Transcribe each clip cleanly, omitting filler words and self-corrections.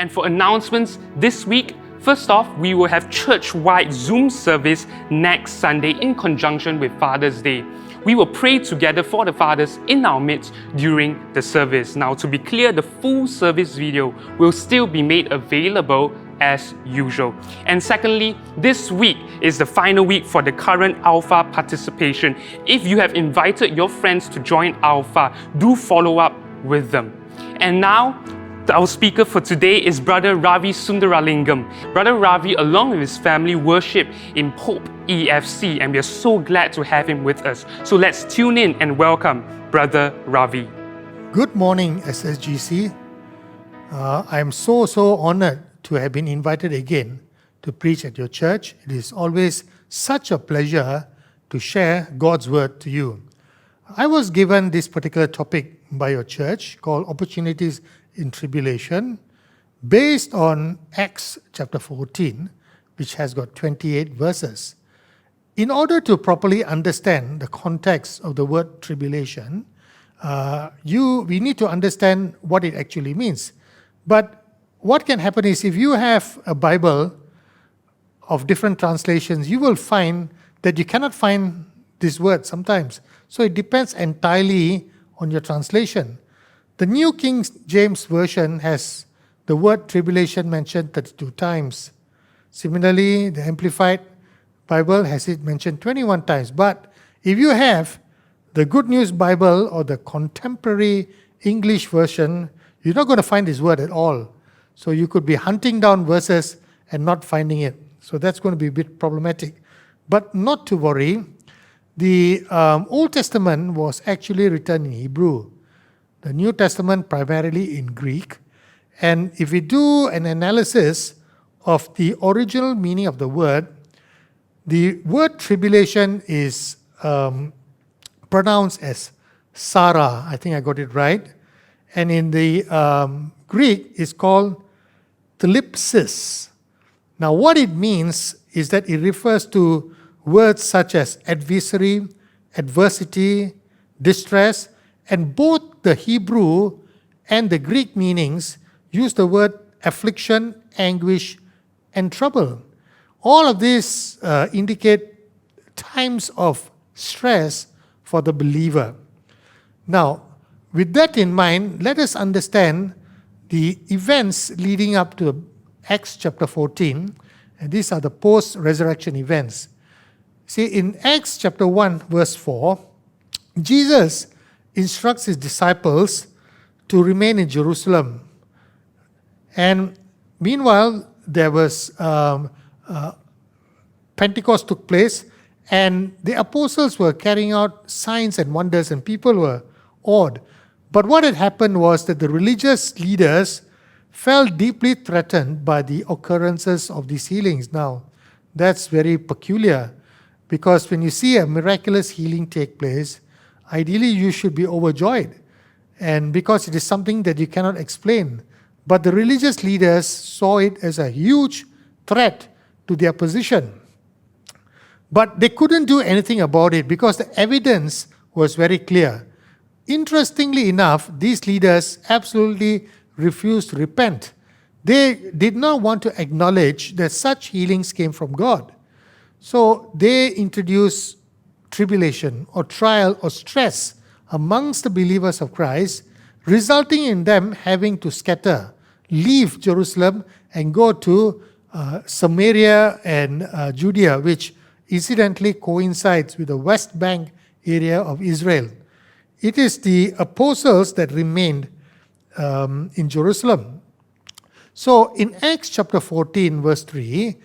And for announcements this week, first off, we will have church-wide Zoom service next Sunday in conjunction with Father's Day. We will pray together for the fathers in our midst during the service. Now, to be clear, the full service video will still be made available as usual. And secondly, this week is the final week for the current Alpha participation. If you have invited your friends to join Alpha, do follow up with them. And now, our speaker for today is Brother Ravi Sundaralingam. Brother Ravi, along with his family, worship in Pope EFC, and we are so glad to have him with us. So let's tune in and welcome Brother Ravi. Good morning, SSGC. I am so honored to have been invited again to preach at your church. It is always such a pleasure to share God's word to you. I was given this particular topic by your church called Opportunities in Tribulation, based on Acts chapter 14, which has got 28 verses. In order to properly understand the context of the word tribulation, we need to understand what it actually means. But what can happen is, if you have a Bible of different translations, you will find that you cannot find this word sometimes. So it depends entirely on your translation. The New King James Version has the word tribulation mentioned 32 times. Similarly, the Amplified Bible has it mentioned 21 times. But if you have the Good News Bible or the Contemporary English Version, you're not going to find this word at all. So you could be hunting down verses and not finding it. So that's going to be a bit problematic. But not to worry. The Old Testament was actually written in Hebrew. The New Testament primarily in Greek. And if we do an analysis of the original meaning of the word tribulation is pronounced as Sarah. I think I got it right. And in the Greek, it's called thlipsis. Now, what it means is that it refers to words such as adversary, adversity, distress, and both the Hebrew and the Greek meanings use the word affliction, anguish, and trouble. All of these indicate times of stress for the believer. Now, with that in mind, let us understand the events leading up to Acts chapter 14. And these are the post-resurrection events. See, in Acts chapter 1, verse 4, Jesus instructs his disciples to remain in Jerusalem. And meanwhile, there was Pentecost took place, and the apostles were carrying out signs and wonders, and people were awed. But what had happened was that the religious leaders felt deeply threatened by the occurrences of these healings. Now, that's very peculiar, because when you see a miraculous healing take place, ideally you should be overjoyed, and because it is something that you cannot explain. But the religious leaders saw it as a huge threat to their position. But they couldn't do anything about it because the evidence was very clear. Interestingly enough, these leaders absolutely refused to repent. They did not want to acknowledge that such healings came from God. So they introduced tribulation or trial or stress amongst the believers of Christ, resulting in them having to scatter, leave Jerusalem, and go to Samaria and Judea, which incidentally coincides with the West Bank area of Israel. It is the apostles that remained in Jerusalem. So in Acts chapter 14, verse 3,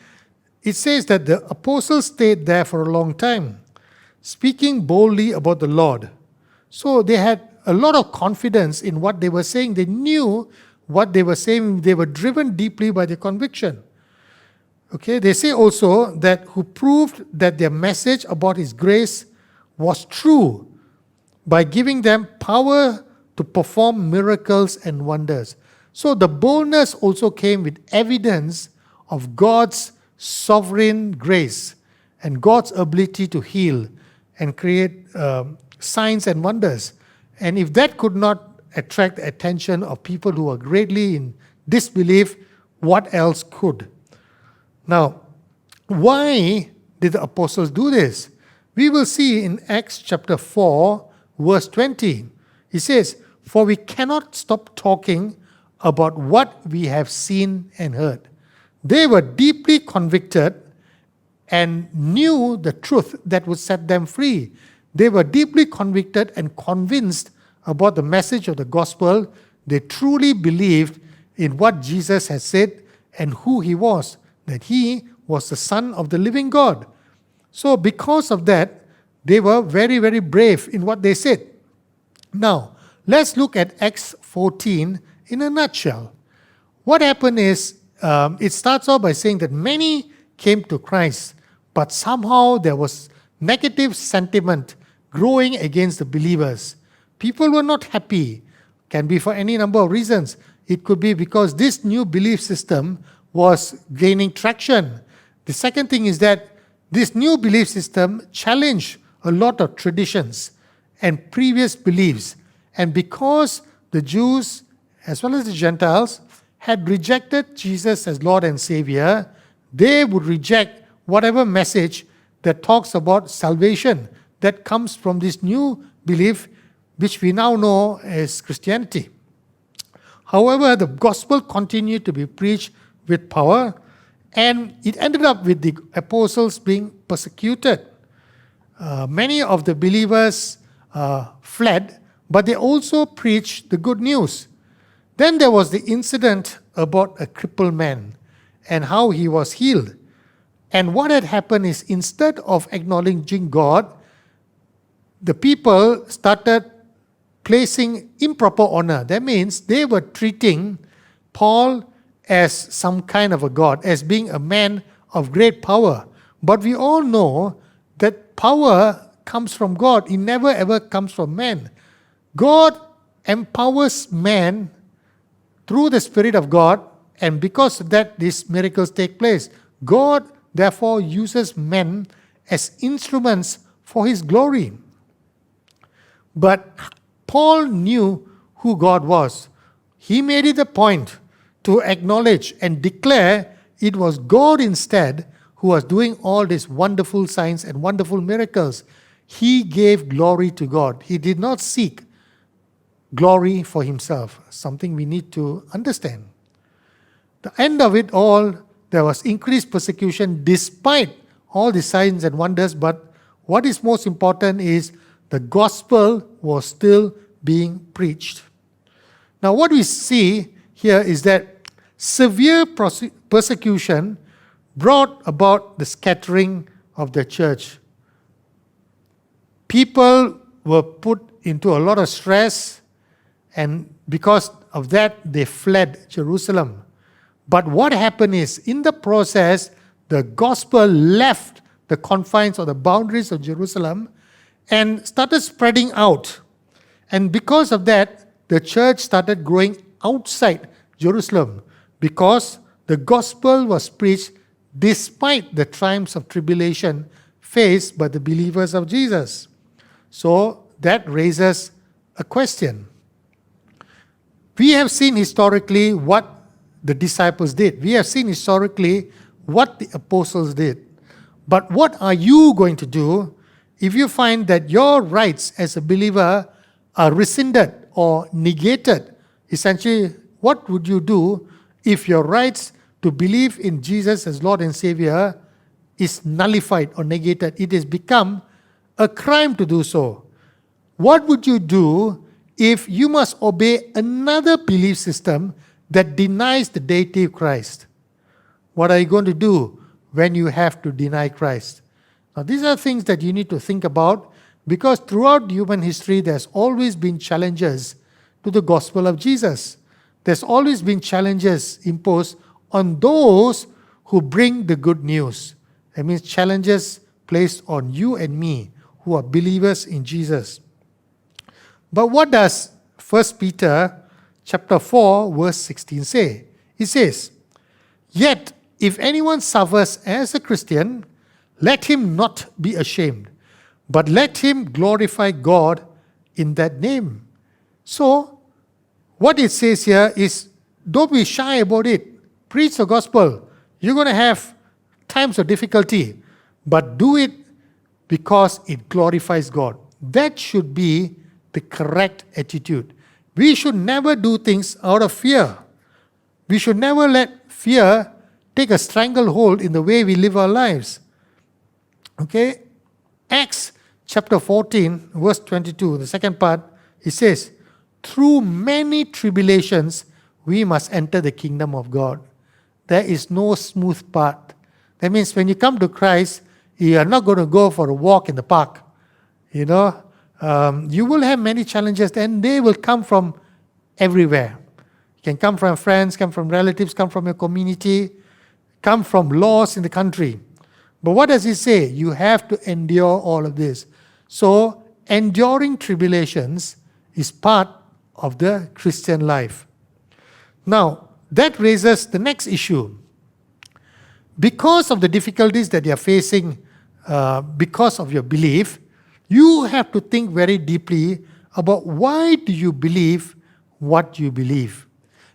it says that the apostles stayed there for a long time, speaking boldly about the Lord. So they had a lot of confidence in what they were saying. They knew what they were saying. They were driven deeply by their conviction. Okay, they say also that who proved that their message about His grace was true by giving them power to perform miracles and wonders. So the boldness also came with evidence of God's sovereign grace and God's ability to heal and create signs and wonders. And if that could not attract the attention of people who are greatly in disbelief, what else could? Now, why did the apostles do this? We will see in Acts chapter 4, verse 20. He says, "For we cannot stop talking about what we have seen and heard." They were deeply convicted and knew the truth that would set them free. They were deeply convicted and convinced about the message of the gospel. They truly believed in what Jesus had said and who he was, that he was the Son of the living God. So because of that, they were very, very brave in what they said. Now, let's look at Acts 14 in a nutshell. What happened is, it starts off by saying that many came to Christ, but somehow there was negative sentiment growing against the believers. People were not happy. Can be for any number of reasons. It could be because this new belief system was gaining traction. The second thing is that this new belief system challenged a lot of traditions and previous beliefs. And because the Jews as well as the Gentiles had rejected Jesus as Lord and Savior, they would reject whatever message that talks about salvation that comes from this new belief, which we now know as Christianity. However, the gospel continued to be preached with power, and it ended up with the apostles being persecuted. Many of the believers fled, but they also preached the good news. Then there was the incident about a crippled man and how he was healed. And what had happened is, instead of acknowledging God, the people started placing improper honor. That means they were treating Paul as some kind of a god, as being a man of great power. But we all know that power comes from God. It never ever comes from man. God empowers man through the Spirit of God, and because of that, these miracles take place. God therefore uses men as instruments for his glory. But Paul knew who God was. He made it a point to acknowledge and declare it was God instead who was doing all these wonderful signs and wonderful miracles. He gave glory to God. He did not seek glory for himself, something we need to understand. The end of it all, there was increased persecution despite all the signs and wonders, but what is most important is the gospel was still being preached. Now, what we see here is that severe persecution brought about the scattering of the church. People were put into a lot of stress, and because of that, they fled Jerusalem. But what happened is, in the process, the gospel left the confines or the boundaries of Jerusalem and started spreading out. And because of that, the church started growing outside Jerusalem, because the gospel was preached despite the times of tribulation faced by the believers of Jesus. So that raises a question. We have seen historically what the disciples did. We have seen historically what the apostles did. But what are you going to do if you find that your rights as a believer are rescinded or negated? Essentially, what would you do if your rights to believe in Jesus as Lord and Savior is nullified or negated? It has become a crime to do so. What would you do if you must obey another belief system that denies the deity of Christ? What are you going to do when you have to deny Christ? Now, these are things that you need to think about, because throughout human history, there's always been challenges to the gospel of Jesus. There's always been challenges imposed on those who bring the good news. That means challenges placed on you and me who are believers in Jesus. But what does 1 Peter chapter 4, verse 16 say? It says, "Yet if anyone suffers as a Christian, let him not be ashamed, but let him glorify God in that name." So, what it says here is, don't be shy about it. Preach the gospel. You're going to have times of difficulty, but do it because it glorifies God. That should be the correct attitude. We should never do things out of fear. We should never let fear take a stranglehold in the way we live our lives. Okay? Acts chapter 14, verse 22, the second part, it says, through many tribulations, we must enter the kingdom of God. There is no smooth path. That means when you come to Christ, you are not going to go for a walk in the park. You will have many challenges, and they will come from everywhere. You can come from friends, come from relatives, come from your community, come from laws in the country. But what does it say? You have to endure all of this. So, enduring tribulations is part of the Christian life. Now, that raises the next issue. Because of the difficulties that you are facing, because of your belief, you have to think very deeply about why do you believe what you believe.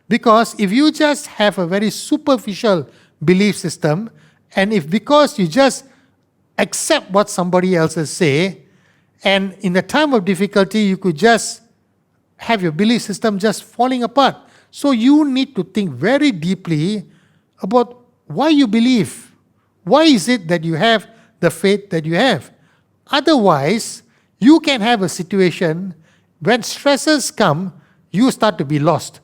Because if you just have a very superficial belief system, and if because you just accept what somebody else say, and in the time of difficulty you could just have your belief system just falling apart. So you need to think very deeply about why you believe. Why is it that you have the faith that you have? Otherwise, you can have a situation when stresses come, you start to be lost.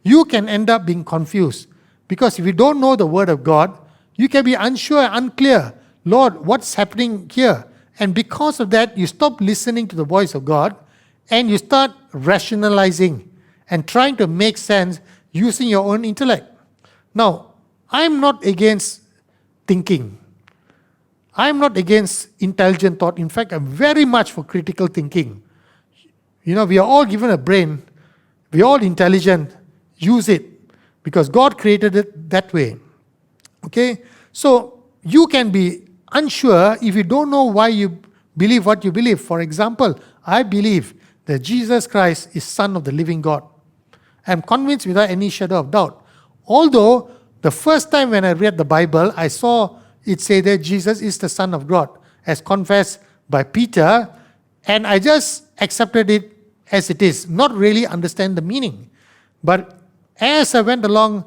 You can end up being confused. Because if you don't know the Word of God, you can be unsure, unclear. Lord, what's happening here? And because of that, you stop listening to the voice of God and you start rationalizing and trying to make sense using your own intellect. Now, I'm not against thinking. I'm not against intelligent thought. In fact, I'm very much for critical thinking. We are all given a brain. We're all intelligent. Use it. Because God created it that way. Okay? So, you can be unsure if you don't know why you believe what you believe. For example, I believe that Jesus Christ is Son of the living God. I'm convinced without any shadow of doubt. Although, the first time when I read the Bible, I saw it say that Jesus is the Son of God, as confessed by Peter, and I just accepted it as it is, not really understand the meaning. But as I went along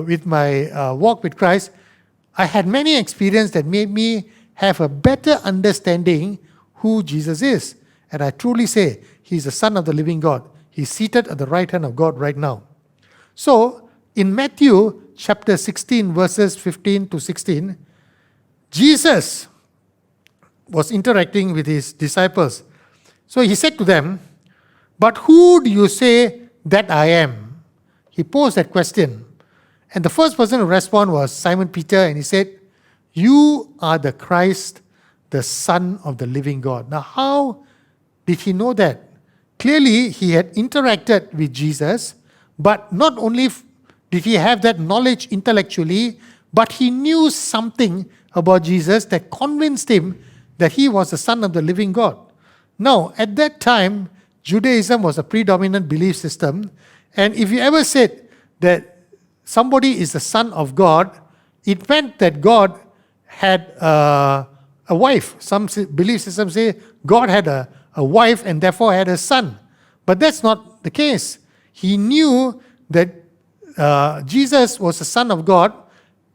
with my walk with Christ, I had many experiences that made me have a better understanding who Jesus is. And I truly say, He's the Son of the living God. He's seated at the right hand of God right now. So, in Matthew chapter 16, verses 15 to 16, Jesus was interacting with His disciples. So He said to them, but who do you say that I am? He posed that question. And the first person to respond was Simon Peter, and he said, you are the Christ, the Son of the living God. Now, how did he know that? Clearly, he had interacted with Jesus, but not only did he have that knowledge intellectually, but he knew something about Jesus that convinced him that he was the Son of the living God. Now, at that time, Judaism was a predominant belief system, and if you ever said that somebody is the Son of God, it meant that God had a wife. Some belief systems say God had a wife and therefore had a son. But that's not the case. He knew that Jesus was the Son of God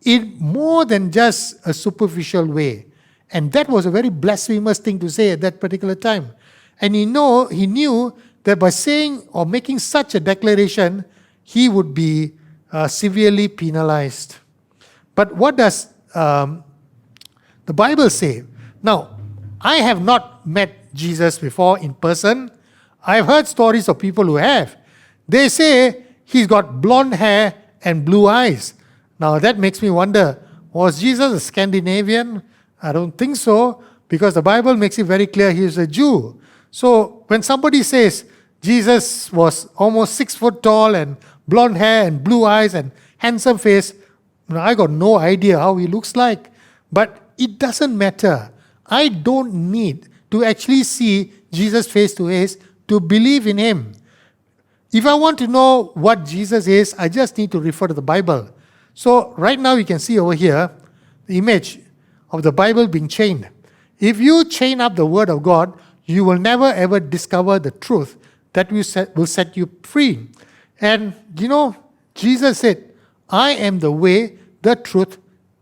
in more than just a superficial way. And that was a very blasphemous thing to say at that particular time. And he knew that by saying or making such a declaration, he would be severely penalized. But what does the Bible say? Now, I have not met Jesus before in person. I've heard stories of people who have. They say he's got blonde hair and blue eyes. Now that makes me wonder, was Jesus a Scandinavian? I don't think so, because the Bible makes it very clear he is a Jew. So when somebody says Jesus was almost 6 foot tall and blonde hair and blue eyes and handsome face, I got no idea how he looks like. But it doesn't matter. I don't need to actually see Jesus face to face to believe in him. If I want to know what Jesus is, I just need to refer to the Bible. So right now you can see over here the image of the Bible being chained. If you chain up the Word of God, you will never ever discover the truth that will set you free. And Jesus said, I am the way, the truth,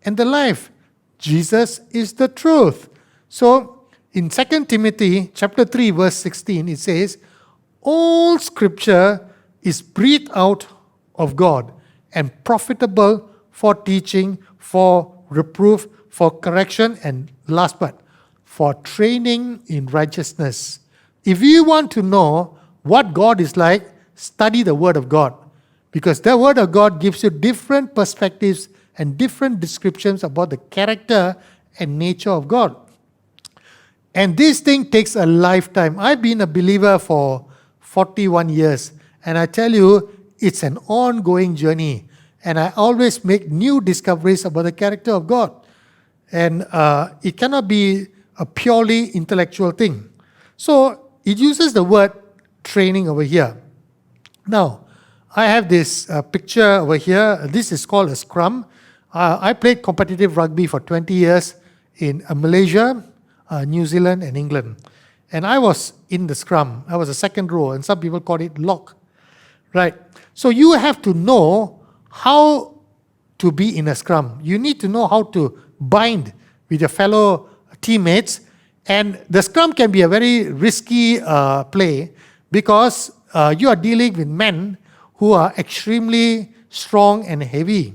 and the life. Jesus is the truth. So in 2 Timothy chapter 3, verse 16, it says, all scripture is breathed out of God and profitable for teaching, for reproof, for correction, and last but, for training in righteousness. If you want to know what God is like, study the Word of God. Because the Word of God gives you different perspectives and different descriptions about the character and nature of God. And this thing takes a lifetime. I've been a believer for 41 years. And I tell you, it's an ongoing journey. And I always make new discoveries about the character of God. And it cannot be a purely intellectual thing. So it uses the word training over here. Now, I have this picture over here. This is called a scrum. I played competitive rugby for 20 years in Malaysia, New Zealand, and England. And I was in the scrum. I was a second row, and some people call it lock. Right? So you have to know how to be in a scrum. You need to know how to bind with your fellow teammates. And the scrum can be a very risky play because you are dealing with men who are extremely strong and heavy.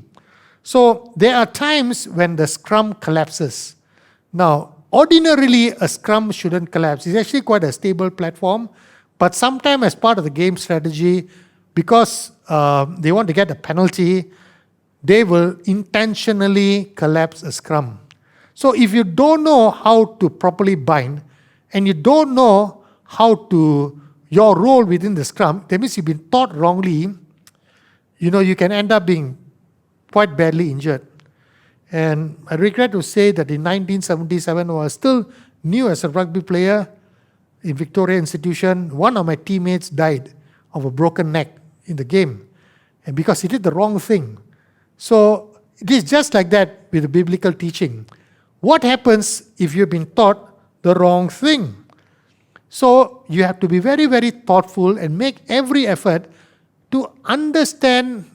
So there are times when the scrum collapses. Now, ordinarily, a scrum shouldn't collapse. It's actually quite a stable platform. But sometimes as part of the game strategy, because they want to get a penalty, they will intentionally collapse a scrum. So if you don't know how to properly bind, and you don't know how to, your role within the scrum, that means you've been taught wrongly, you can end up being quite badly injured. And I regret to say that in 1977, when I was still new as a rugby player in Victoria Institution, one of my teammates died of a broken neck in the game, and because he did the wrong thing. So it is just like that with the biblical teaching. What happens if you've been taught the wrong thing? So you have to be very, very thoughtful and make every effort to understand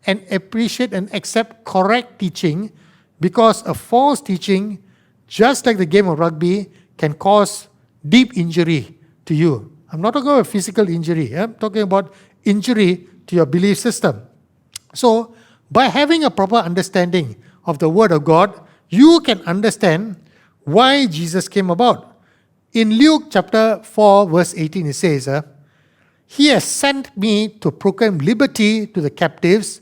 and appreciate and accept correct teaching, because a false teaching, just like the game of rugby, can cause deep injury to you. I'm not talking about physical injury. I'm talking about injury to your belief system. So by having a proper understanding of the Word of God, you can understand why Jesus came about. In Luke chapter 4, verse 18, it says, He has sent me to proclaim liberty to the captives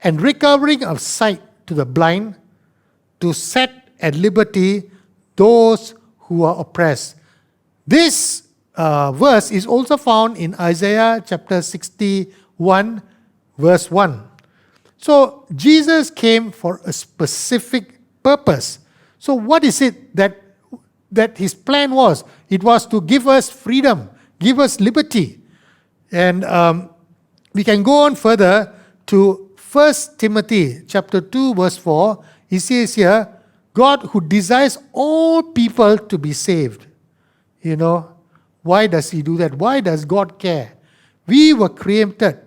and recovering of sight to the blind, to set at liberty those who are oppressed. This verse is also found in Isaiah chapter 61, verse 1. So Jesus came for a specific purpose. So what is it that his plan was? It was to give us freedom, give us liberty. And we can go on further to 1 Timothy chapter 2, verse 4. He says here, God who desires all people to be saved. Why does he do that? Why does God care? We were created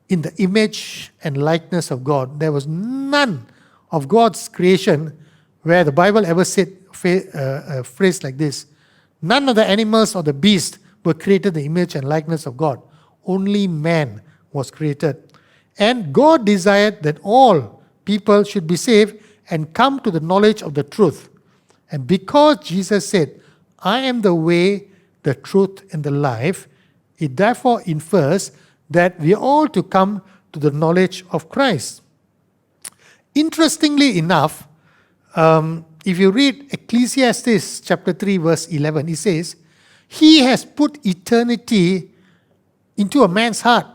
in the image and likeness of God. There was none of God's creation where the Bible ever said a phrase like this. None of the animals or the beasts were created in the image and likeness of God. Only man was created. And God desired that all people should be saved and come to the knowledge of the truth. And because Jesus said, I am the way, the truth, and the life, it therefore infers that we are all to come to the knowledge of Christ. Interestingly enough, if you read Ecclesiastes chapter 3, verse 11, it says, He has put eternity into a man's heart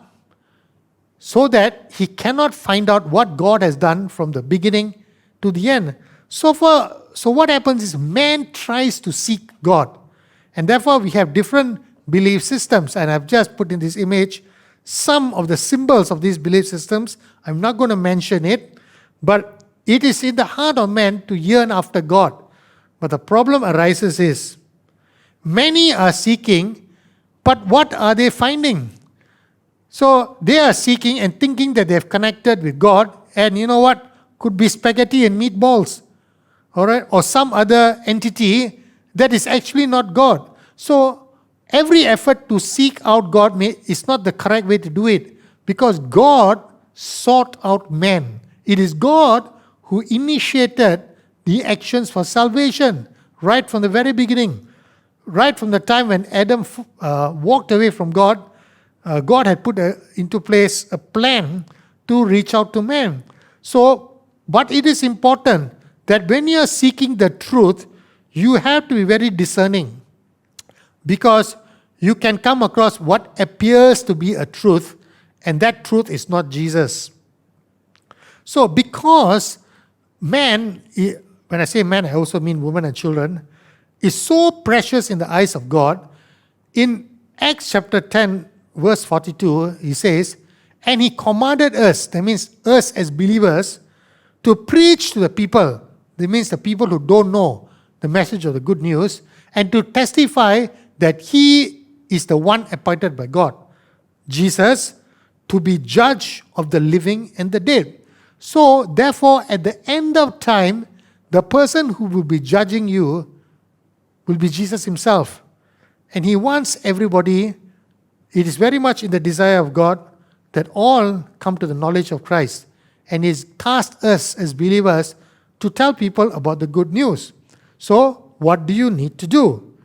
so that he cannot find out what God has done from the beginning to the end. So what happens is man tries to seek God. And therefore we have different belief systems. And I've just put in this image some of the symbols of these belief systems. I'm not going to mention it, but it is in the heart of man to yearn after God. But the problem arises is, many are seeking, but what are they finding? So they are seeking and thinking that they've connected with God, and you know what? Could be spaghetti and meatballs, all right, or some other entity that is actually not God. So every effort to seek out God is not the correct way to do it, because God sought out man. It is God who initiated the actions for salvation right from the very beginning. Right from the time when Adam walked away from God, God had put into place a plan to reach out to man. So, but it is important that when you are seeking the truth, you have to be very discerning, because you can come across what appears to be a truth, and that truth is not Jesus. So, because man, when I say man, I also mean women and children, is so precious in the eyes of God, in Acts chapter 10, verse 42, he says, and he commanded us, that means us as believers, to preach to the people, that means the people who don't know the message of the good news, and to testify that he is the one appointed by God, Jesus, to be judge of the living and the dead. So, therefore, at the end of time, the person who will be judging you will be Jesus himself. And he wants everybody, it is very much in the desire of God that all come to the knowledge of Christ. And he's tasked us as believers to tell people about the good news. So, what do you need to do?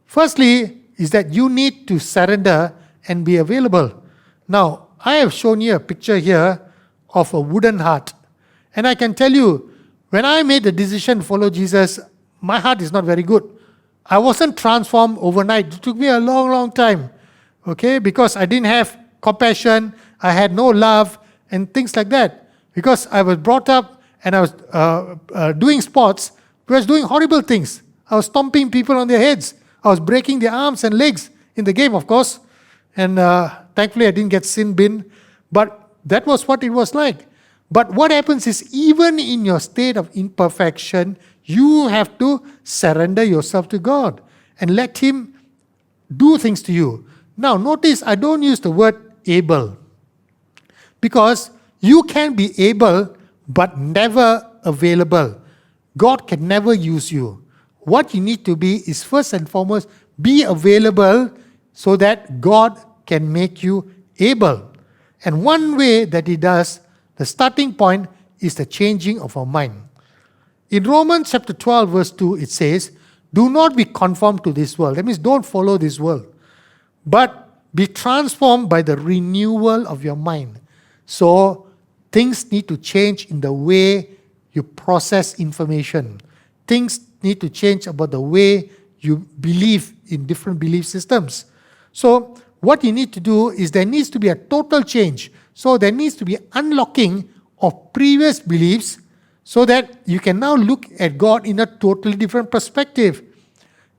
Firstly, is that you need to surrender and be available. Now, I have shown you a picture here of a wooden heart. And I can tell you, when I made the decision to follow Jesus, my heart is not very good. I wasn't transformed overnight. It took me a long, long time. Okay, because I didn't have compassion, I had no love, and things like that. Because I was brought up and I was doing sports, I was doing horrible things. I was stomping people on their heads. I was breaking their arms and legs in the game, of course. And thankfully, I didn't get sin bin. But that was what it was like. But what happens is, even in your state of imperfection, you have to surrender yourself to God and let Him do things to you. Now, notice I don't use the word able, because you can be able but never available. God can never use you. What you need to be is, first and foremost, be available so that God can make you able. And one way that He does, the starting point, is the changing of our mind. In Romans chapter 12, verse 2, it says, do not be conformed to this world. That means don't follow this world, but be transformed by the renewal of your mind. So, things need to change in the way you process information. Things need to change about the way you believe in different belief systems. So, what you need to do is there needs to be a total change. So, there needs to be unlocking of previous beliefs so that you can now look at God in a totally different perspective.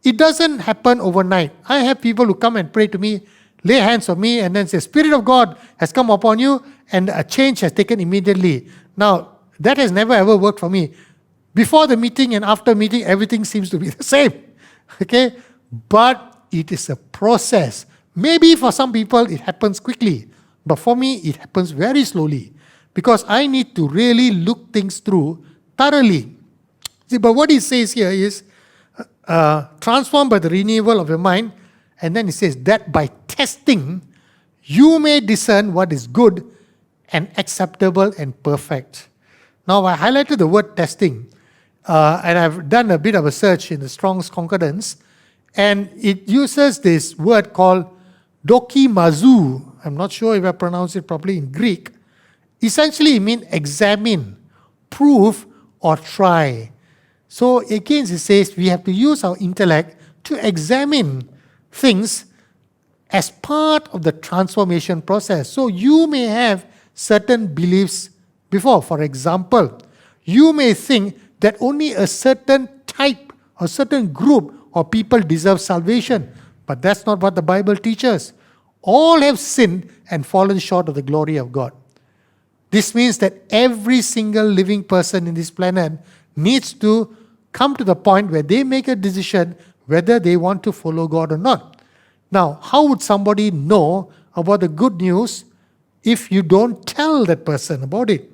It doesn't happen overnight. I have people who come and pray to me, lay hands on me, and then say, Spirit of God has come upon you, and a change has taken immediately. Now, that has never ever worked for me. Before the meeting and after meeting, everything seems to be the same. Okay? But it is a process. Maybe for some people it happens quickly, but for me it happens very slowly, because I need to really look things through thoroughly. See, but what he says here is, transformed by the renewal of your mind, and then he says that by testing, you may discern what is good and acceptable and perfect. Now, I highlighted the word testing, and I've done a bit of a search in the Strong's Concordance, and it uses this word called dokimazu. I'm not sure if I pronounce it properly in Greek. Essentially, it means examine, prove, or try. So again, it says we have to use our intellect to examine things as part of the transformation process. So you may have certain beliefs before. For example, you may think that only a certain type or certain group of people deserve salvation. But that's not what the Bible teaches. All have sinned and fallen short of the glory of God. This means that every single living person in this planet needs to come to the point where they make a decision whether they want to follow God or not. Now, how would somebody know about the good news if you don't tell that person about it?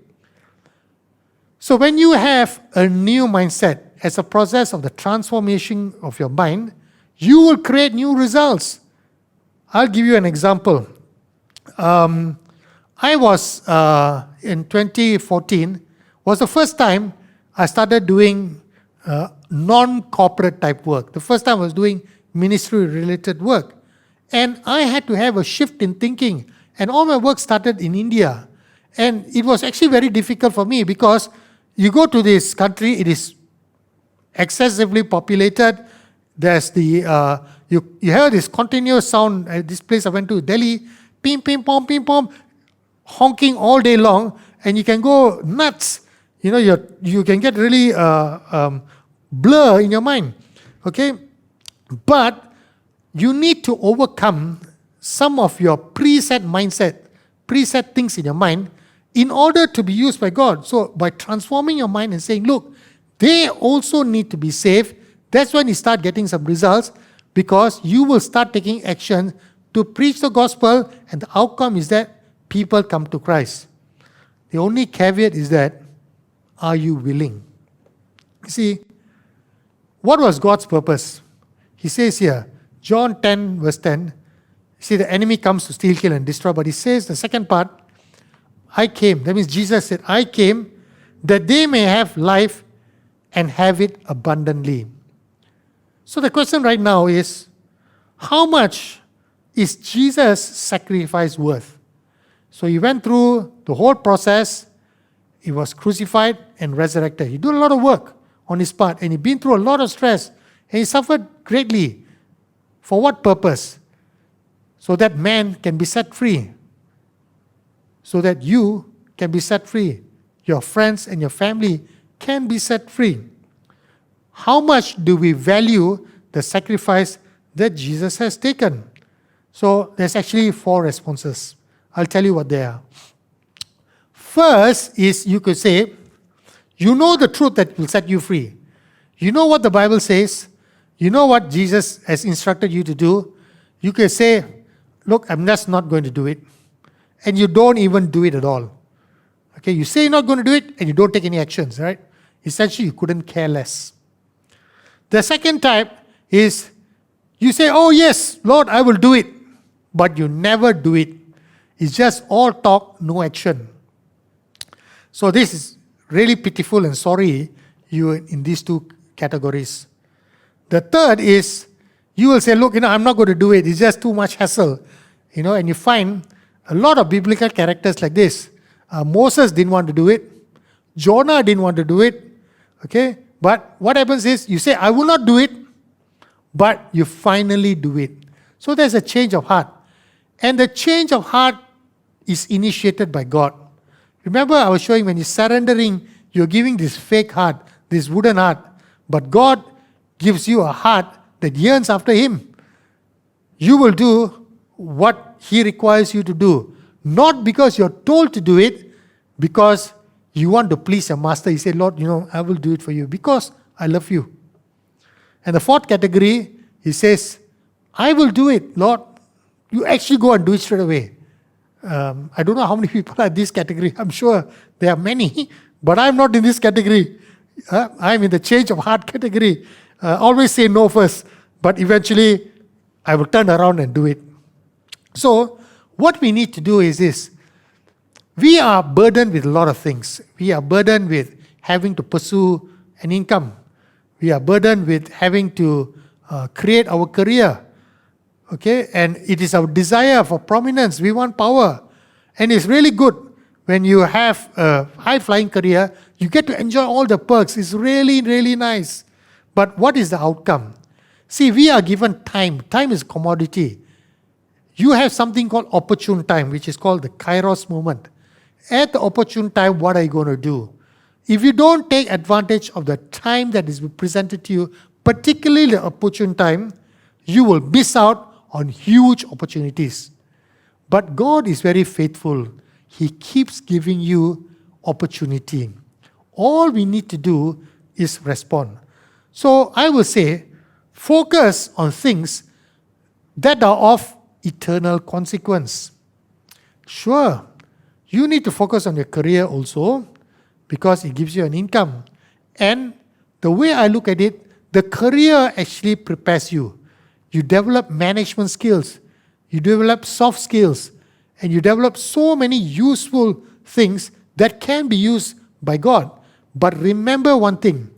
So when you have a new mindset as a process of the transformation of your mind, you will create new results. I'll give you an example. I was, in 2014, was the first time I started doing non-corporate type work. The first time I was doing ministry-related work. And I had to have a shift in thinking. And all my work started in India. And it was actually very difficult for me because you go to this country, it is excessively populated. There's the, you hear this continuous sound at this place I went to, Delhi, ping, ping, pom, honking all day long, and you can go nuts. You know, you can get really blur in your mind. Okay? But you need to overcome some of your preset mindset, preset things in your mind in order to be used by God. So by transforming your mind and saying, look, they also need to be saved, that's when you start getting some results, because you will start taking action to preach the gospel, and the outcome is that people come to Christ. The only caveat is that, are you willing? You see, what was God's purpose? He says here, John 10 verse 10, see, the enemy comes to steal, kill, and destroy, but he says the second part, I came, that means Jesus said, I came that they may have life and have it abundantly. So the question right now is, how much is Jesus' sacrifice worth? So he went through the whole process. He was crucified and resurrected. He did a lot of work on his part, and he been through a lot of stress, and he suffered greatly. For what purpose? So that man can be set free. So that you can be set free. Your friends and your family can be set free. How much do we value the sacrifice that Jesus has taken? So there's actually 4 responses. I'll tell you what they are. First is, you could say, you know the truth that will set you free. You know what the Bible says. You know what Jesus has instructed you to do. You can say, look, I'm just not going to do it. And you don't even do it at all. Okay, you say you're not going to do it, and you don't take any actions, right? Essentially, you couldn't care less. The second type is, you say, oh yes, Lord, I will do it. But you never do it. It's just all talk, no action. So this is really pitiful and sorry you are in these 2 categories. The third is, you will say, look, I'm not going to do it. It's just too much hassle. And you find a lot of biblical characters like this. Moses didn't want to do it. Jonah didn't want to do it. Okay? But what happens is, you say, I will not do it, but you finally do it. So there's a change of heart. And the change of heart is initiated by God. Remember, I was showing when you're surrendering, you're giving this fake heart, this wooden heart. But God gives you a heart that yearns after Him. You will do what He requires you to do. Not because you're told to do it, because you want to please your master. You say, Lord, I will do it for you because I love you. And the 4th category, He says, I will do it, Lord. You actually go and do it straight away. I don't know how many people are in this category. I'm sure there are many, but I'm not in this category. I'm in the change of heart category. Always say no first, but eventually I will turn around and do it. So what we need to do is this. We are burdened with a lot of things. We are burdened with having to pursue an income. We are burdened with having to create our career. Okay, and it is our desire for prominence. We want power. And it's really good when you have a high-flying career, you get to enjoy all the perks. It's really, really nice. But what is the outcome? See, we are given time. Time is commodity. You have something called opportune time, which is called the Kairos moment. At the opportune time, what are you going to do? If you don't take advantage of the time that is presented to you, particularly the opportune time, you will miss out on huge opportunities. But God is very faithful. He keeps giving you opportunity. All we need to do is respond. So I will say, focus on things that are of eternal consequence. Sure, you need to focus on your career also because it gives you an income. And the way I look at it, the career actually prepares you. You develop management skills, you develop soft skills, and you develop so many useful things that can be used by God. But remember one thing,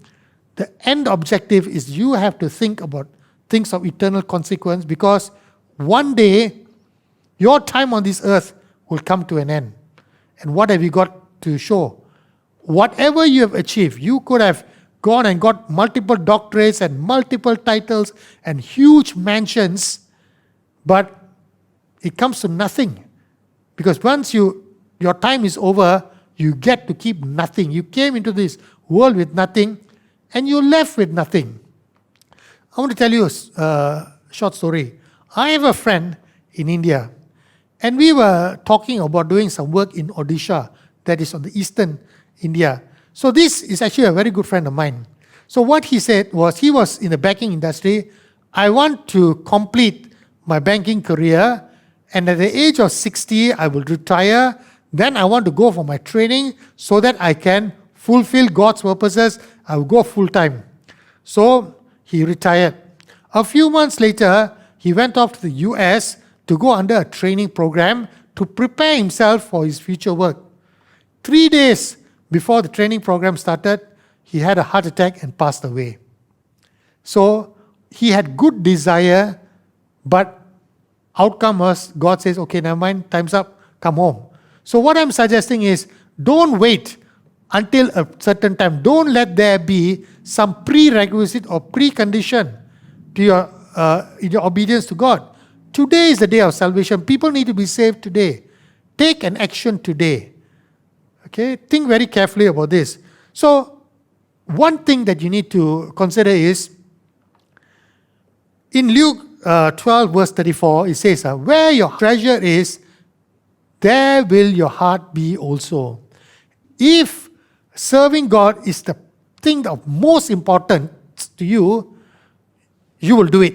the end objective is you have to think about things of eternal consequence, because one day your time on this earth will come to an end. And what have you got to show? Whatever you have achieved, you could have gone and got multiple doctorates and multiple titles and huge mansions, but it comes to nothing. Because once your time is over, you get to keep nothing. You came into this world with nothing, and you're left with nothing. I want to tell you a short story. I have a friend in India, and we were talking about doing some work in Odisha, that is on the eastern India. So this is actually a very good friend of mine. So what he said was, he was in the banking industry. I want to complete my banking career, and at the age of 60, I will retire. Then I want to go for my training so that I can fulfill God's purposes. I will go full time. So he retired. A few months later, he went off to the US to go under a training program to prepare himself for his future work. 3 days before the training program started, he had a heart attack and passed away. So he had good desire, but outcome was God says, okay, never mind, time's up, come home. So what I'm suggesting is, don't wait until a certain time. Don't let there be some prerequisite or precondition to your obedience to God. Today is the day of salvation. People need to be saved today. Take an action today. Okay, think very carefully about this. So, one thing that you need to consider is, in Luke 12 verse 34, it says, where your treasure is, there will your heart be also. If serving God is the thing of most important to you, you will do it.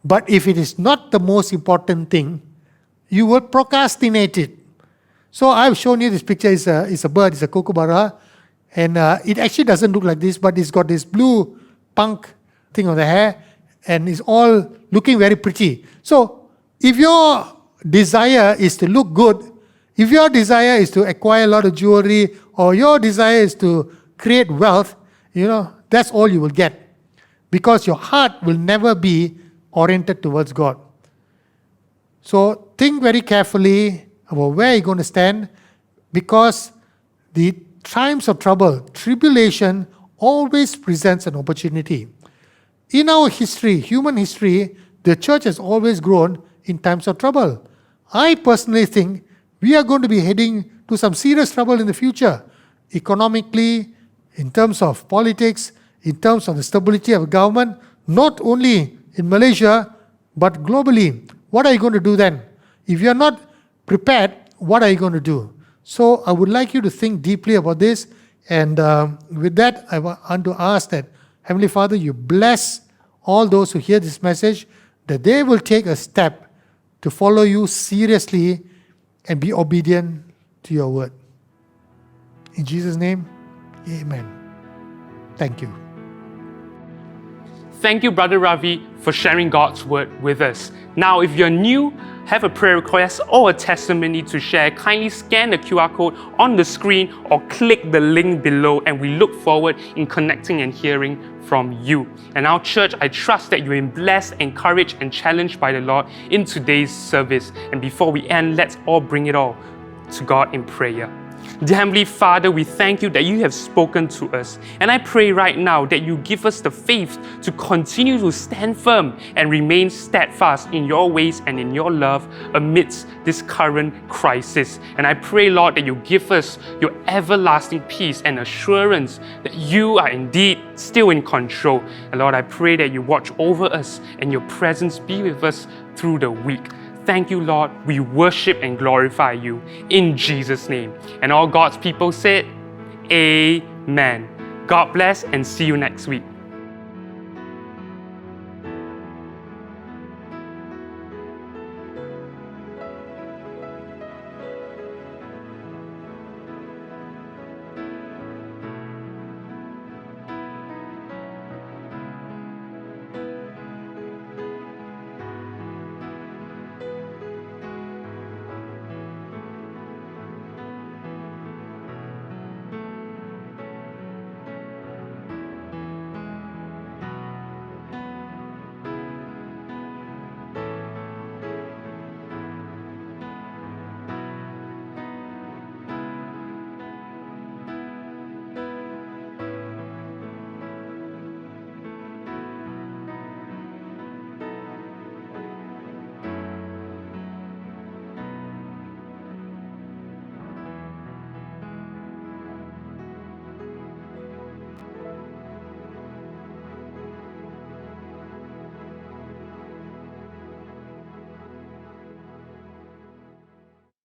But if it is not the most important thing, you will procrastinate it. So I've shown you this picture. It's a bird, it's a kookaburra. And it actually doesn't look like this, but it's got this blue punk thing on the hair, and it's all looking very pretty. So if your desire is to look good, if your desire is to acquire a lot of jewelry, or your desire is to create wealth, that's all you will get. Because your heart will never be oriented towards God. So think very carefully about where you're going to stand, because the times of trouble, tribulation, always presents an opportunity. In our history, human history, the church has always grown in times of trouble. I personally think we are going to be heading to some serious trouble in the future, economically, in terms of politics, in terms of the stability of government, not only in Malaysia, but globally. What are you going to do then? If you're not prepared, what are you going to do? So I would like you to think deeply about this. And with that, I want to ask that, Heavenly Father, you bless all those who hear this message, that they will take a step to follow you seriously and be obedient to your word. In Jesus' name, amen. Thank you. Thank you, Brother Ravi, for sharing God's word with us. Now, if you're new, have a prayer request or a testimony to share, kindly scan the QR code on the screen or click the link below, and we look forward in connecting and hearing from you. And our church, I trust that you've been blessed, encouraged, and challenged by the Lord in today's service. And before we end, let's all bring it all to God in prayer. Dear Heavenly Father, we thank you that you have spoken to us. And I pray right now that you give us the faith to continue to stand firm and remain steadfast in your ways and in your love amidst this current crisis. And I pray, Lord, that you give us your everlasting peace and assurance that you are indeed still in control. And Lord, I pray that you watch over us and your presence be with us through the week. Thank you, Lord. We worship and glorify you in Jesus' name. And all God's people said, Amen. God bless and see you next week.